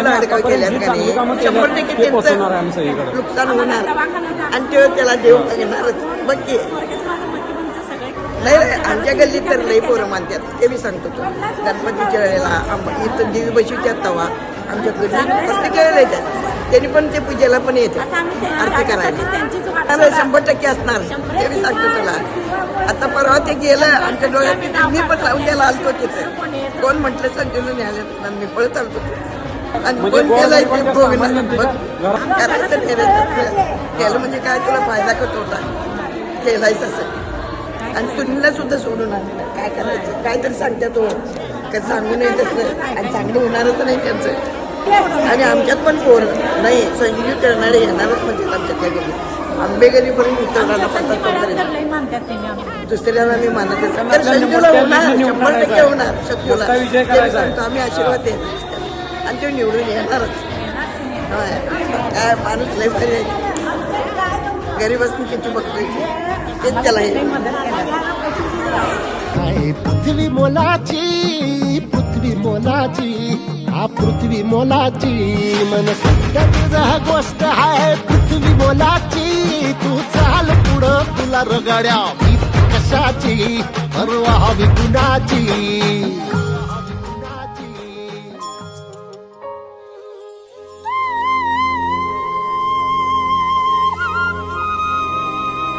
राडगाव केल्यात का नाही 100% त्यांचं नुकसान होणार आणि ते त्याला देव घेणारच. बघ की नाही आमच्या गल्लीत तर लई पोरं मानतात ते मी सांगतो. तो गणपतीच्या वेळेला इथं देवी बसवितात तेव्हा आमच्या गल्लीत प्रत्येक वेळेला येतात. त्यांनी पण ते पूजेला पण येतात आरती करायला 100% असणार ते मी सांगतो तुला. आता परवा ते गेलं आमच्या डोळ्यात मी पण लावून त्याला आलतो तिथे कोण म्हटलं संजून न्यायालयात मी पळत आलतो आणि कोण केलं ते बघ करायचं केलं म्हणजे काय तुला फायदा करत होता केलायच असं आणि सुनीला सुद्धा सोडून आणलं. काय करायचं काय तर सांगतात तो काय सांगू नाही तसं आणि चांगलं होणारच नाही त्यांचं. आणि आमच्यात पण पोर नाही संजीव करणारे येणारच म्हणजे आमच्यात त्या गेली आंबेगरीपर्यंत उतरला दुसऱ्याला मी मानत तर संजूला होणार 100% होणार. शक्यूला सांगतो आम्ही आशीर्वाद देणार आणि तो निवडून येणारच. काय माणूस लय भारी आहे. गरीबासून किती बघतोय तेच त्याला पृथ्वी मोलाची पृथ्वी मोलाची हा पृथ्वी मोलाची मन तुझा गोष्ट आहे पृथ्वी मोलाची. तू चाल पुढं तुला रगड्या मी कशाची परवा विकुणाची.